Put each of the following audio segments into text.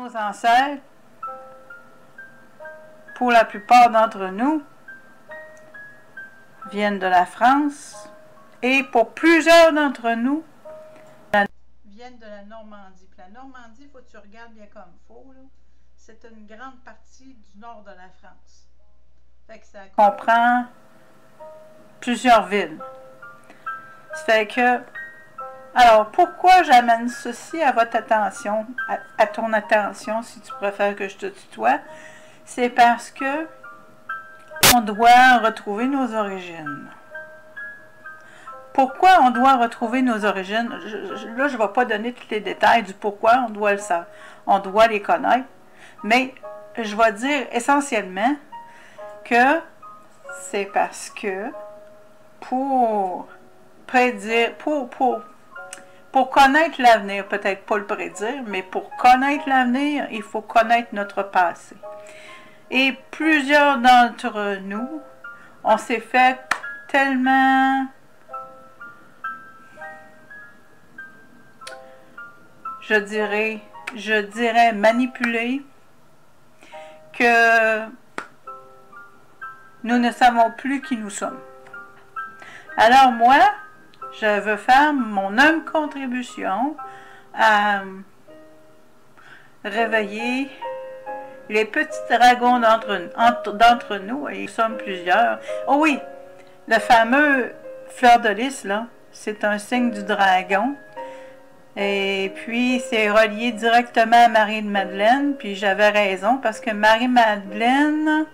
nos ancêtres, pour la plupart d'entre nous, viennent de la France et pour plusieurs d'entre nous, viennent de la Normandie. Puis la Normandie, il faut que tu regardes bien comme il faut, c'est une grande partie du nord de la France. Fait que ça comprend plusieurs villes. Ça fait que... Alors, pourquoi j'amène ceci à votre attention, à ton attention, si tu préfères que je te tutoie, c'est parce que on doit retrouver nos origines. Pourquoi on doit retrouver nos origines? Là, je ne vais pas donner tous les détails du pourquoi on doit le savoir. On doit les connaître. Mais je vais dire essentiellement que c'est parce que pour prédire, pour connaître l'avenir, peut-être pas le prédire, mais pour connaître l'avenir, il faut connaître notre passé. Et plusieurs d'entre nous, on s'est fait tellement, je dirais manipuler, que nous ne savons plus qui nous sommes. Alors moi, je veux faire mon humble contribution à réveiller les petits dragons d'entre nous, et nous sommes plusieurs. Oh oui, le fameux fleur de lys, là, c'est un signe du dragon. Et puis, c'est relié directement à Marie-Madeleine, puis j'avais raison, parce que Marie-Madeleine,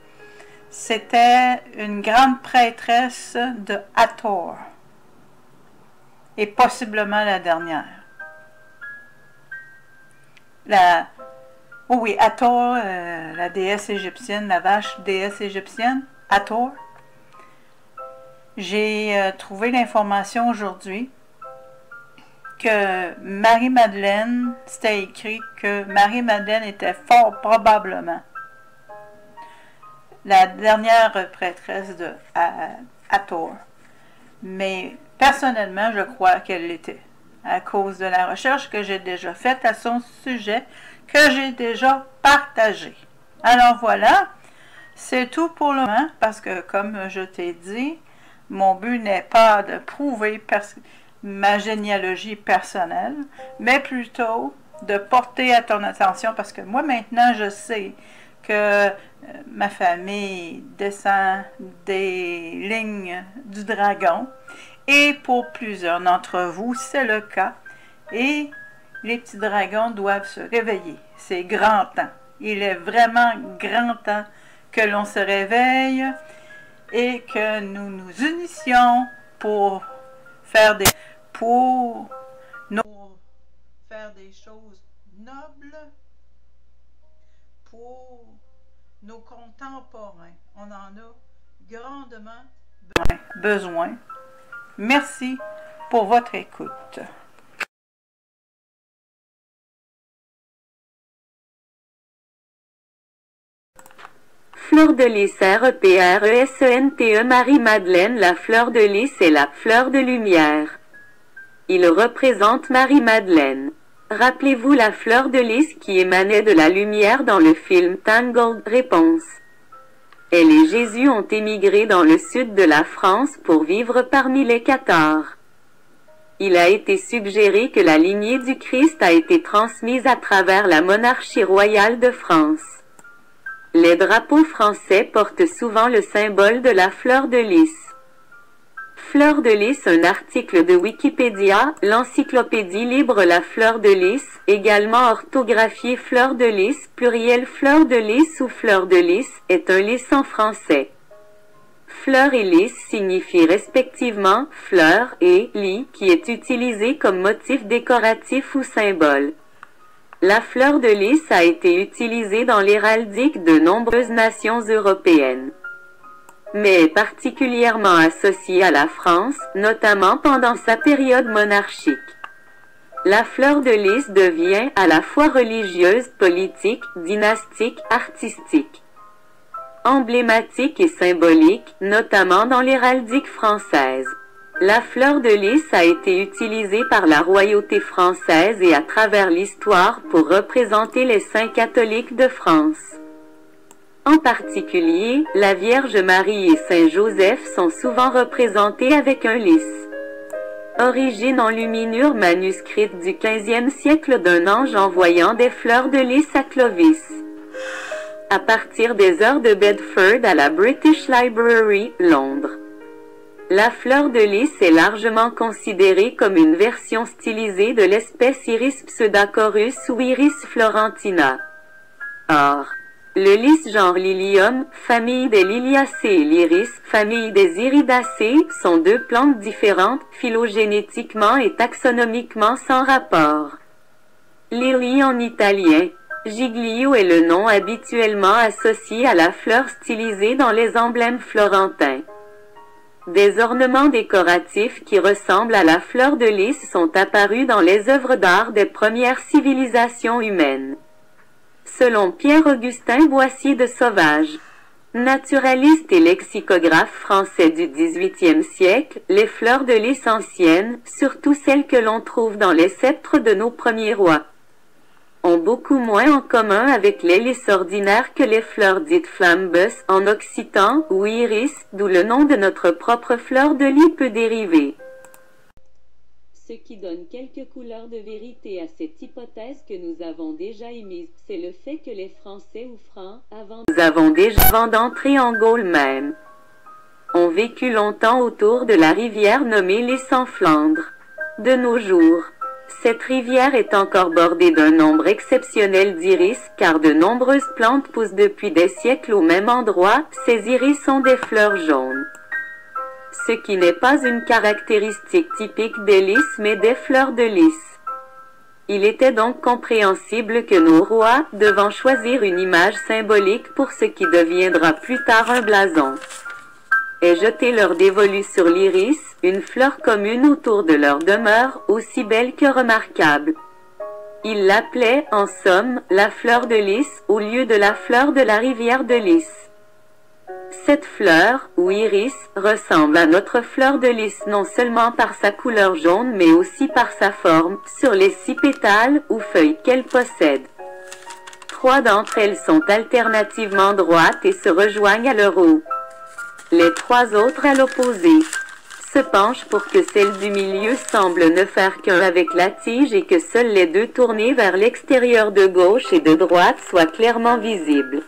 c'était une grande prêtresse de Hathor. Et possiblement la dernière. Oh oui, Hathor, la déesse égyptienne, la vache déesse égyptienne, Hathor. J'ai trouvé l'information aujourd'hui que Marie-Madeleine, c'était écrit que Marie-Madeleine était fort probablement la dernière prêtresse de Hathor. Mais personnellement, je crois qu'elle l'était, à cause de la recherche que j'ai déjà faite à son sujet, que j'ai déjà partagé. Alors voilà, c'est tout pour le moment, parce que comme je t'ai dit, mon but n'est pas de prouver ma généalogie personnelle, mais plutôt de porter à ton attention, parce que moi maintenant je sais que ma famille descend des lignes du dragon, et pour plusieurs d'entre vous, c'est le cas, et les petits dragons doivent se réveiller. C'est grand temps. Il est vraiment grand temps que l'on se réveille et que nous nous unissions pour faire des choses nobles pour nos contemporains. On en a grandement besoin. Merci pour votre écoute. Fleur de lys, REPRESENTE, Marie-Madeleine. La fleur de lys est la fleur de lumière. Il représente Marie-Madeleine. Rappelez-vous la fleur de lys qui émanait de la lumière dans le film Tangled? Réponse. Elle et Jésus ont émigré dans le sud de la France pour vivre parmi les Cathares. Il a été suggéré que la lignée du Christ a été transmise à travers la monarchie royale de France. Les drapeaux français portent souvent le symbole de la fleur de lys. Fleur de lys, un article de Wikipédia, l'encyclopédie libre. La fleur de lys, également orthographiée fleur de lys, pluriel fleur de lys ou fleur de lys, est un lys en français. Fleur et lys signifient respectivement fleur et lys, qui est utilisé comme motif décoratif ou symbole. La fleur de lys a été utilisée dans l'héraldique de nombreuses nations européennes, mais est particulièrement associée à la France, notamment pendant sa période monarchique. La fleur de lys devient à la fois religieuse, politique, dynastique, artistique, emblématique et symbolique, notamment dans l'héraldique française. La fleur de lys a été utilisée par la royauté française et à travers l'histoire pour représenter les saints catholiques de France. En particulier, la Vierge Marie et Saint Joseph sont souvent représentés avec un lys. Origine enluminure manuscrite du XVe siècle d'un ange envoyant des fleurs de lys à Clovis. À partir des heures de Bedford à la British Library, Londres. La fleur de lys est largement considérée comme une version stylisée de l'espèce Iris pseudacorus ou Iris florentina. Or, le lys genre Lilium, famille des Liliacées et l'iris, famille des Iridacées, sont deux plantes différentes, phylogénétiquement et taxonomiquement sans rapport. Lily en italien, Giglio est le nom habituellement associé à la fleur stylisée dans les emblèmes florentins. Des ornements décoratifs qui ressemblent à la fleur de lys sont apparus dans les œuvres d'art des premières civilisations humaines. Selon Pierre-Augustin Boissier de Sauvage, naturaliste et lexicographe français du XVIIIe siècle, les fleurs de lys anciennes, surtout celles que l'on trouve dans les sceptres de nos premiers rois, ont beaucoup moins en commun avec les lys ordinaires que les fleurs dites flambus en occitan ou iris, d'où le nom de notre propre fleur de lys peut dériver. Ce qui donne quelques couleurs de vérité à cette hypothèse que nous avons déjà émise, c'est le fait que les Français ou Francs, avant d'entrer en Gaule même, ont vécu longtemps autour de la rivière nommée Lys en Flandre. De nos jours, cette rivière est encore bordée d'un nombre exceptionnel d'iris, car de nombreuses plantes poussent depuis des siècles au même endroit. Ces iris sont des fleurs jaunes. Ce qui n'est pas une caractéristique typique des lys mais des fleurs de lys. Il était donc compréhensible que nos rois, devant choisir une image symbolique pour ce qui deviendra plus tard un blason, aient jeté leur dévolu sur l'iris, une fleur commune autour de leur demeure, aussi belle que remarquable. Ils l'appelaient, en somme, la fleur de lys, au lieu de la fleur de la rivière de Lys. Cette fleur, ou iris, ressemble à notre fleur de lys non seulement par sa couleur jaune mais aussi par sa forme, sur les 6 pétales ou feuilles qu'elle possède. 3 d'entre elles sont alternativement droites et se rejoignent à leur haut. Les 3 autres à l'opposé se penchent pour que celle du milieu semble ne faire qu'un avec la tige et que seules les 2 tournées vers l'extérieur de gauche et de droite soient clairement visibles.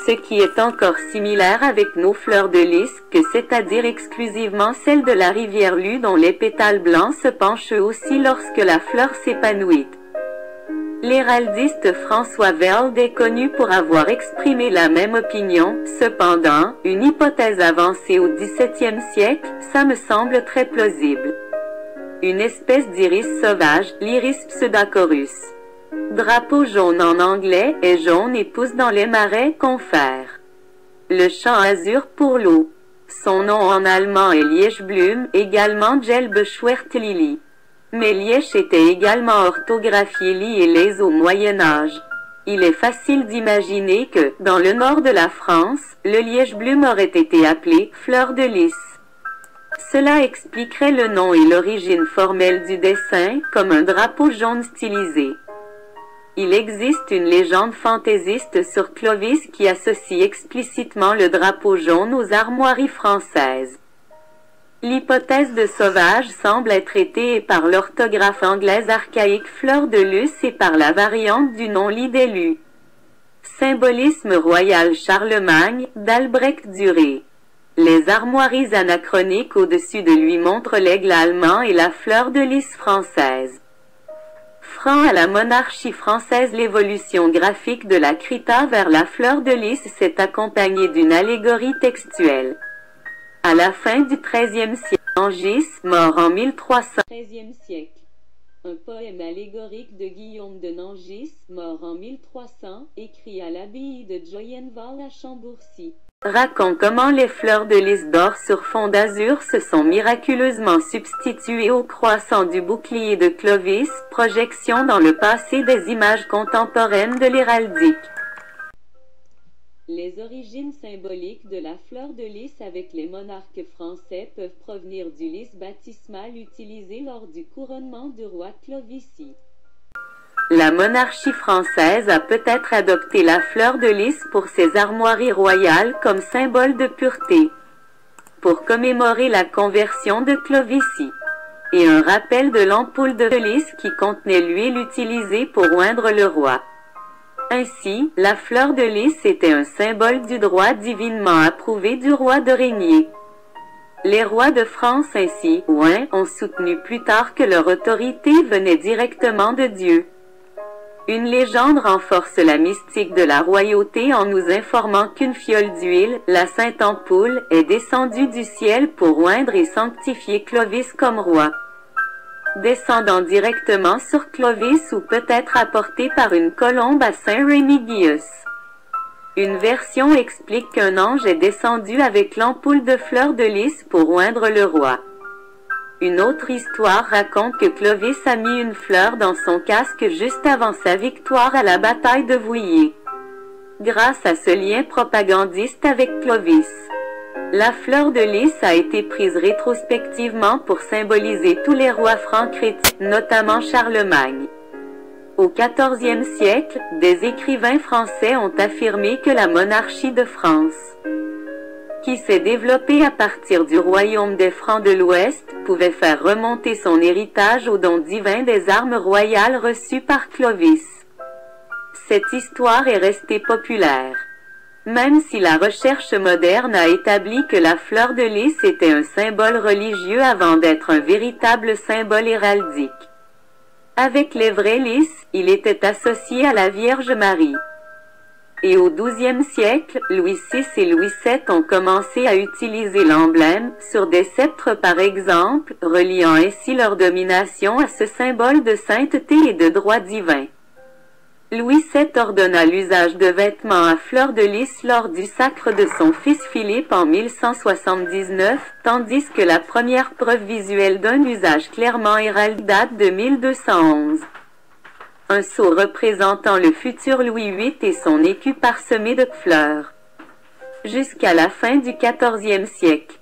Ce qui est encore similaire avec nos fleurs de lys, que c'est-à-dire exclusivement celles de la rivière Lus dont les pétales blancs se penchent eux aussi lorsque la fleur s'épanouit. L'héraldiste François Velde est connu pour avoir exprimé la même opinion. Cependant, une hypothèse avancée au XVIIe siècle, ça me semble très plausible. Une espèce d'iris sauvage, l'iris pseudacorus. Drapeau jaune en anglais, est jaune et pousse dans les marais confère. Le champ azur pour l'eau. Son nom en allemand est Liechblum, également Gelbschwertlili. Mais Liège était également orthographié li et les au Moyen-Âge. Il est facile d'imaginer que, dans le nord de la France, le Liège-Blum aurait été appelé fleur de lys. Cela expliquerait le nom et l'origine formelle du dessin, comme un drapeau jaune stylisé. Il existe une légende fantaisiste sur Clovis qui associe explicitement le drapeau jaune aux armoiries françaises. L'hypothèse de Sauvage semble être été par l'orthographe anglaise archaïque fleur de lys et par la variante du nom lit d'élu. Symbolisme royal Charlemagne, d'Albrecht Dürer. Les armoiries anachroniques au-dessus de lui montrent l'aigle allemand et la fleur de lys française. Franc à la monarchie française, l'évolution graphique de la krita vers la fleur de lys s'est accompagnée d'une allégorie textuelle. À la fin du XIIIe siècle, Nangis, mort en 1300. XIIIe siècle. Un poème allégorique de Guillaume de Nangis, mort en 1300, écrit à l'abbaye de Joyenval à Chambourcy, raconte comment les fleurs de lys d'or sur fond d'azur se sont miraculeusement substituées au croissant du bouclier de Clovis, projection dans le passé des images contemporaines de l'héraldique. Les origines symboliques de la fleur de lys avec les monarques français peuvent provenir du lys baptismal utilisé lors du couronnement du roi Clovis. La monarchie française a peut-être adopté la fleur de lys pour ses armoiries royales comme symbole de pureté, pour commémorer la conversion de Clovis, et un rappel de l'ampoule de lys qui contenait l'huile utilisée pour oindre le roi. Ainsi, la fleur de lys était un symbole du droit divinement approuvé du roi de régner. Les rois de France ainsi, ont soutenu plus tard que leur autorité venait directement de Dieu. Une légende renforce la mystique de la royauté en nous informant qu'une fiole d'huile, la sainte ampoule, est descendue du ciel pour oindre et sanctifier Clovis comme roi. Descendant directement sur Clovis ou peut-être apporté par une colombe à Saint Rémigius. Une version explique qu'un ange est descendu avec l'ampoule de fleurs de lys pour oindre le roi. Une autre histoire raconte que Clovis a mis une fleur dans son casque juste avant sa victoire à la bataille de Vouillers. Grâce à ce lien propagandiste avec Clovis, la fleur de lys a été prise rétrospectivement pour symboliser tous les rois francs chrétiens, notamment Charlemagne. Au XIVe siècle, des écrivains français ont affirmé que la monarchie de France, qui s'est développée à partir du royaume des Francs de l'Ouest, pouvait faire remonter son héritage au don divin des armes royales reçues par Clovis. Cette histoire est restée populaire, même si la recherche moderne a établi que la fleur de lys était un symbole religieux avant d'être un véritable symbole héraldique. Avec les vrais lys, il était associé à la Vierge Marie. Et au XIIe siècle, Louis VI et Louis VII ont commencé à utiliser l'emblème, sur des sceptres par exemple, reliant ainsi leur domination à ce symbole de sainteté et de droit divin. Louis VII ordonna l'usage de vêtements à fleurs de lys lors du sacre de son fils Philippe en 1179, tandis que la première preuve visuelle d'un usage clairement héraldique date de 1211. Un sceau représentant le futur Louis VIII et son écu parsemé de fleurs. Jusqu'à la fin du XIVe siècle,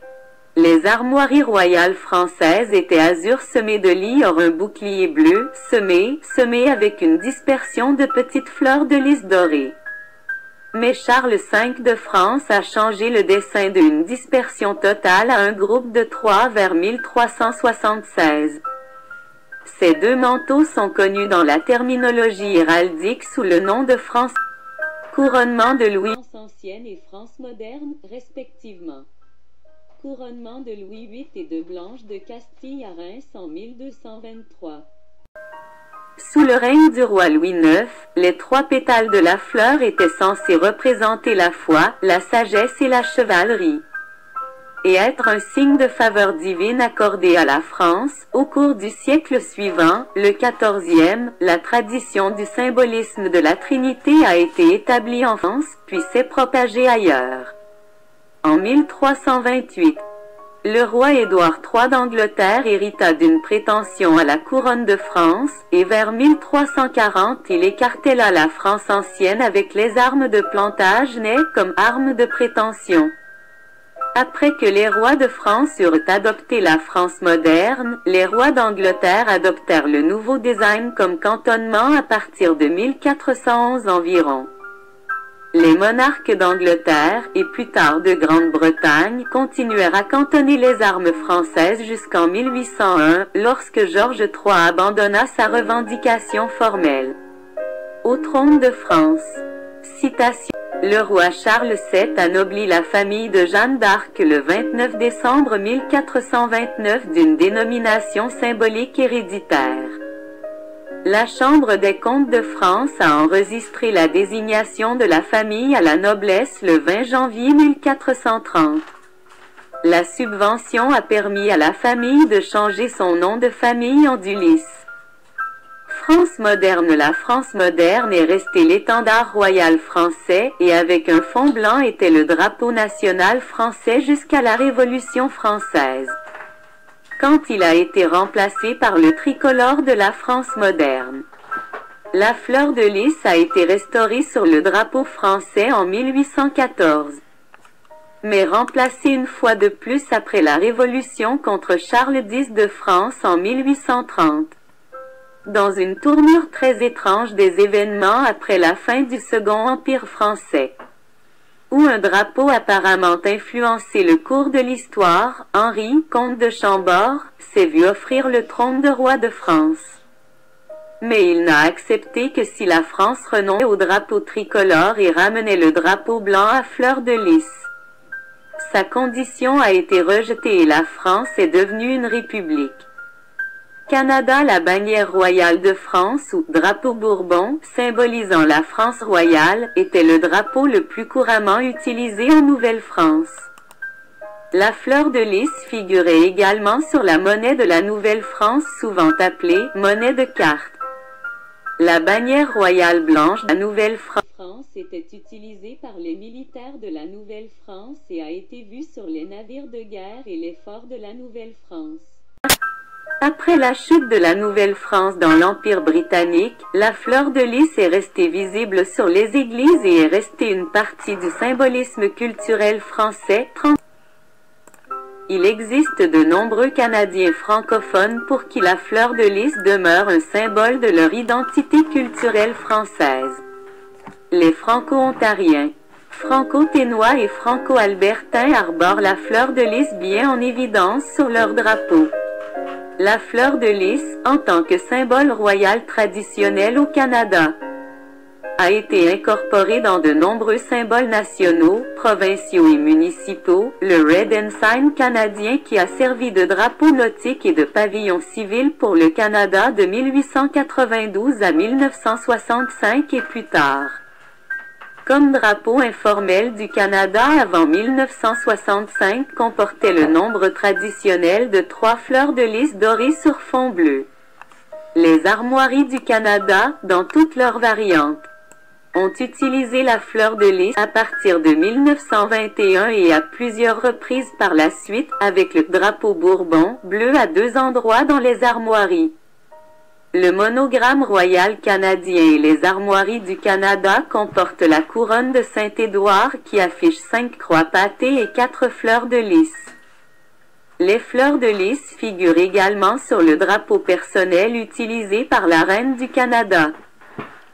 les armoiries royales françaises étaient azur semé de lis or un bouclier bleu, semé avec une dispersion de petites fleurs de lys dorées. Mais Charles V de France a changé le dessin d'une dispersion totale à un groupe de 3 vers 1376. Ces deux manteaux sont connus dans la terminologie héraldique sous le nom de France couronnement de Louis ancienne et France moderne, respectivement. Couronnement de Louis VIII et de Blanche de Castille à Reims en 1223. Sous le règne du roi Louis IX, les 3 pétales de la fleur étaient censés représenter la foi, la sagesse et la chevalerie, et être un signe de faveur divine accordé à la France. Au cours du siècle suivant, le XIVe, la tradition du symbolisme de la Trinité a été établie en France, puis s'est propagée ailleurs. En 1328, le roi Édouard III d'Angleterre hérita d'une prétention à la couronne de France, et vers 1340 il écartela la France ancienne avec les armes de Plantagenet comme armes de prétention. Après que les rois de France eurent adopté la France moderne, les rois d'Angleterre adoptèrent le nouveau design comme cantonnement à partir de 1411 environ. Les monarques d'Angleterre, et plus tard de Grande-Bretagne, continuèrent à cantonner les armes françaises jusqu'en 1801, lorsque Georges III abandonna sa revendication formelle au trône de France. Citation. Le roi Charles VII anoblit la famille de Jeanne d'Arc le 29 décembre 1429 d'une dénomination symbolique héréditaire. La Chambre des comptes de France a enregistré la désignation de la famille à la noblesse le 20 janvier 1430. La subvention a permis à la famille de changer son nom de famille en Dulis. France moderne. La France moderne est restée l'étendard royal français et avec un fond blanc était le drapeau national français jusqu'à la Révolution française, quand il a été remplacé par le tricolore de la France moderne. La fleur de lys a été restaurée sur le drapeau français en 1814, mais remplacée une fois de plus après la Révolution contre Charles X de France en 1830. Dans une tournure très étrange des événements après la fin du Second Empire français, où un drapeau apparemment influencé le cours de l'histoire, Henri, comte de Chambord, s'est vu offrir le trône de roi de France. Mais il n'a accepté que si la France renonçait au drapeau tricolore et ramenait le drapeau blanc à fleur de lys. Sa condition a été rejetée et la France est devenue une république. Canada, la bannière royale de France ou drapeau Bourbon, symbolisant la France royale, était le drapeau le plus couramment utilisé en Nouvelle-France. La fleur de lys figurait également sur la monnaie de la Nouvelle-France, souvent appelée monnaie de carte. La bannière royale blanche de la Nouvelle-France était utilisée par les militaires de la Nouvelle-France et a été vue sur les navires de guerre et les forts de la Nouvelle-France. Après la chute de la Nouvelle-France dans l'Empire britannique, la fleur de lys est restée visible sur les églises et est restée une partie du symbolisme culturel français. Il existe de nombreux Canadiens francophones pour qui la fleur de lys demeure un symbole de leur identité culturelle française. Les Franco-Ontariens, Franco-Ténois et Franco-Albertains arborent la fleur de lys bien en évidence sur leur drapeau. La fleur de lys, en tant que symbole royal traditionnel au Canada, a été incorporée dans de nombreux symboles nationaux, provinciaux et municipaux, le Red Ensign canadien qui a servi de drapeau nautique et de pavillon civil pour le Canada de 1892 à 1965 et plus tard. Comme drapeau informel du Canada avant 1965 comportait le nombre traditionnel de 3 fleurs de lys dorées sur fond bleu. Les armoiries du Canada, dans toutes leurs variantes, ont utilisé la fleur de lys à partir de 1921 et à plusieurs reprises par la suite avec le drapeau Bourbon, bleu à 2 endroits dans les armoiries. Le monogramme royal canadien et les armoiries du Canada comportent la couronne de Saint-Édouard qui affiche 5 croix pâtées et 4 fleurs de lys. Les fleurs de lys figurent également sur le drapeau personnel utilisé par la reine du Canada.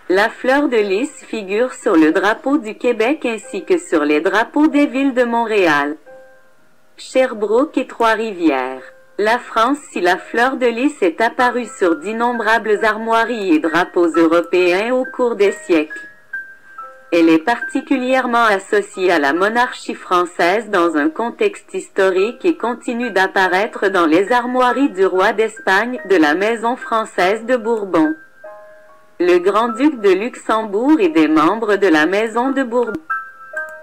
La fleur de lys figure sur le drapeau du Québec ainsi que sur les drapeaux des villes de Montréal, Sherbrooke et Trois-Rivières. La France, si la fleur de lys est apparue sur d'innombrables armoiries et drapeaux européens au cours des siècles. Elle est particulièrement associée à la monarchie française dans un contexte historique et continue d'apparaître dans les armoiries du roi d'Espagne, de la maison française de Bourbon, le grand-duc de Luxembourg et des membres de la maison de Bourbon.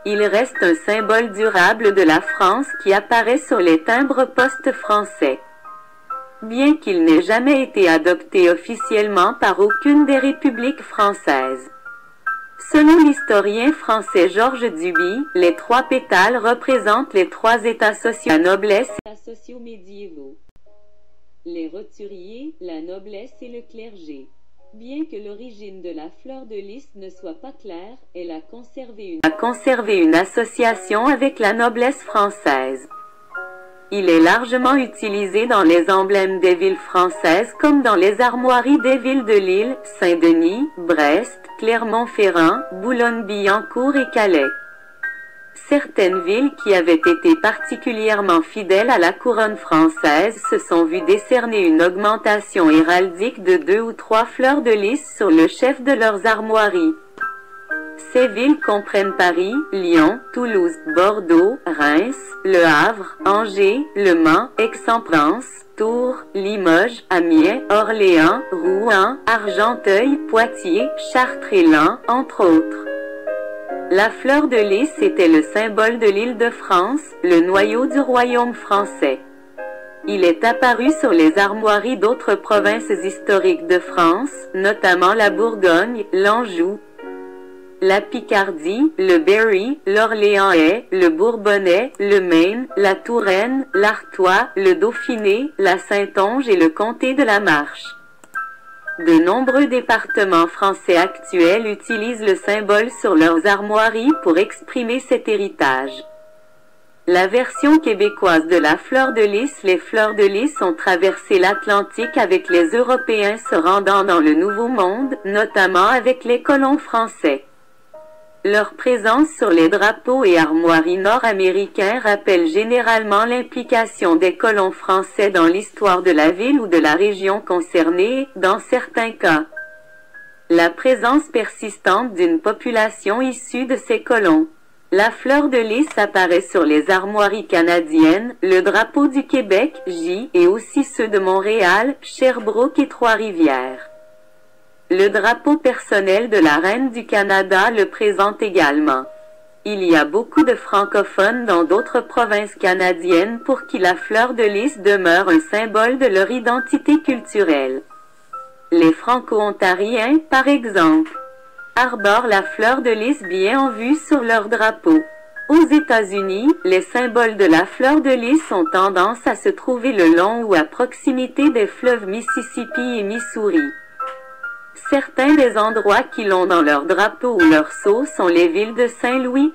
Il reste un symbole durable de la France qui apparaît sur les timbres-poste français, bien qu'il n'ait jamais été adopté officiellement par aucune des républiques françaises. Selon l'historien français Georges Duby, les 3 pétales représentent les 3 états sociaux, la noblesse et les états sociaux médiévaux, les roturiers, la noblesse et le clergé. Bien que l'origine de la fleur de lys ne soit pas claire, elle a conservé une association avec la noblesse française. Il est largement utilisé dans les emblèmes des villes françaises comme dans les armoiries des villes de Lille, Saint-Denis, Brest, Clermont-Ferrand, Boulogne-Billancourt et Calais. Certaines villes qui avaient été particulièrement fidèles à la couronne française se sont vues décerner une augmentation héraldique de 2 ou 3 fleurs de lys sur le chef de leurs armoiries. Ces villes comprennent Paris, Lyon, Toulouse, Bordeaux, Reims, Le Havre, Angers, Le Mans, Aix-en-Provence, Tours, Limoges, Amiens, Orléans, Rouen, Argenteuil, Poitiers, Chartres et Laon, entre autres. La fleur de lys était le symbole de l'Île-de-France, le noyau du royaume français. Il est apparu sur les armoiries d'autres provinces historiques de France, notamment la Bourgogne, l'Anjou, la Picardie, le Berry, l'Orléanais, le Bourbonnais, le Maine, la Touraine, l'Artois, le Dauphiné, la Saintonge et le comté de la Marche. De nombreux départements français actuels utilisent le symbole sur leurs armoiries pour exprimer cet héritage. La version québécoise de la fleur de lys. Les fleurs de lys ont traversé l'Atlantique avec les Européens se rendant dans le Nouveau Monde, notamment avec les colons français. Leur présence sur les drapeaux et armoiries nord-américains rappelle généralement l'implication des colons français dans l'histoire de la ville ou de la région concernée, dans certains cas. La présence persistante d'une population issue de ces colons. La fleur de lys apparaît sur les armoiries canadiennes, le drapeau du Québec, J, et aussi ceux de Montréal, Sherbrooke et Trois-Rivières. Le drapeau personnel de la Reine du Canada le présente également. Il y a beaucoup de francophones dans d'autres provinces canadiennes pour qui la fleur de lys demeure un symbole de leur identité culturelle. Les Franco-Ontariens, par exemple, arborent la fleur de lys bien en vue sur leur drapeau. Aux États-Unis, les symboles de la fleur de lys ont tendance à se trouver le long ou à proximité des fleuves Mississippi et Missouri. Certains des endroits qui l'ont dans leur drapeau ou leur sceau sont les villes de Saint-Louis,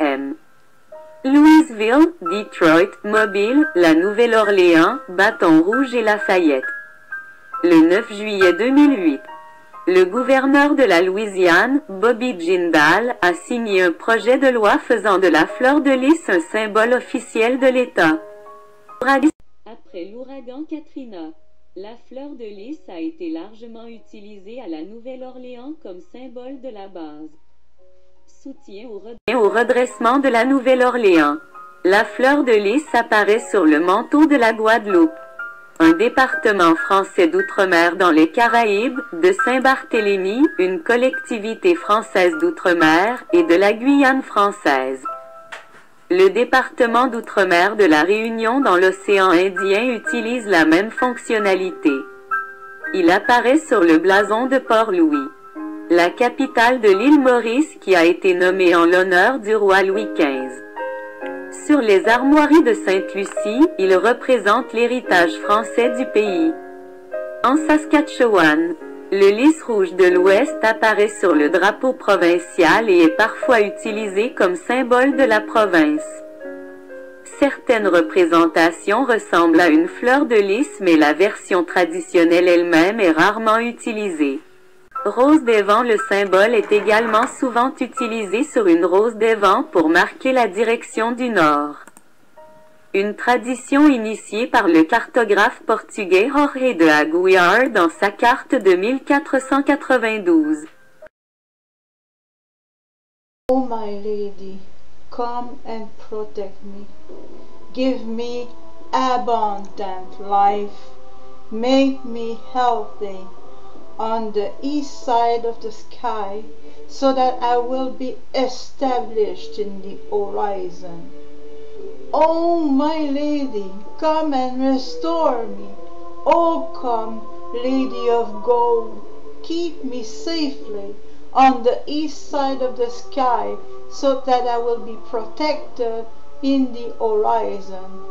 Louisville, Detroit, Mobile, la Nouvelle-Orléans, Bâton Rouge et Lafayette. Le 9 juillet 2008, le gouverneur de la Louisiane, Bobby Jindal, a signé un projet de loi faisant de la fleur de lys un symbole officiel de l'État. Après l'ouragan Katrina, la fleur de lys a été largement utilisée à la Nouvelle-Orléans comme symbole de la base. Soutien au redressement de la Nouvelle-Orléans. La fleur de lys apparaît sur le manteau de la Guadeloupe, un département français d'outre-mer dans les Caraïbes, de Saint-Barthélemy, une collectivité française d'outre-mer, et de la Guyane française. Le département d'outre-mer de la Réunion dans l'océan Indien utilise la même fonctionnalité. Il apparaît sur le blason de Port-Louis, la capitale de l'île Maurice qui a été nommée en l'honneur du roi Louis XV. Sur les armoiries de Sainte-Lucie, il représente l'héritage français du pays. En Saskatchewan, le lys rouge de l'Ouest apparaît sur le drapeau provincial et est parfois utilisé comme symbole de la province. Certaines représentations ressemblent à une fleur de lys, mais la version traditionnelle elle-même est rarement utilisée. Rose des vents. Le symbole est également souvent utilisé sur une rose des vents pour marquer la direction du nord. Une tradition initiée par le cartographe portugais Jorge de Aguiar dans sa carte de 1492. Oh my lady, come and protect me. Give me abundant life. Make me healthy on the east side of the sky, so that I will be established in the horizon. Oh, my lady, come and restore me. Oh, come, lady of gold, keep me safely on the east side of the sky, so that I will be protected in the horizon.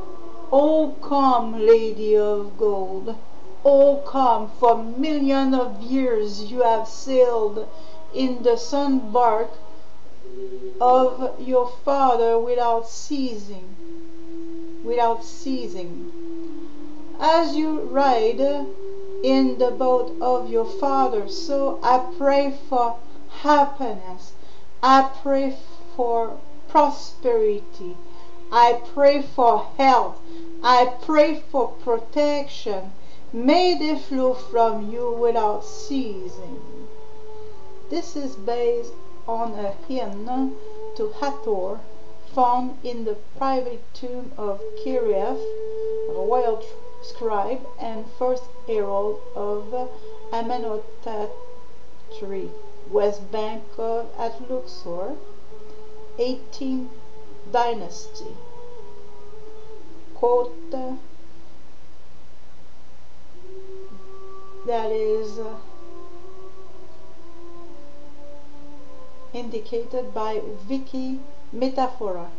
Oh, come, lady of gold. Oh, come, for millions of years you have sailed in the sun bark of your father without ceasing. As you ride in the boat of your father, so I pray for happiness. I pray for prosperity. I pray for health. I pray for protection. May they flow from you without ceasing. This is based on a hymn to Hathor found in the private tomb of Kiriath, royal scribe and first herald of Amenhotep III, west bank at Luxor, 18th dynasty. Quote, that is indicated by Vicky Metaphora.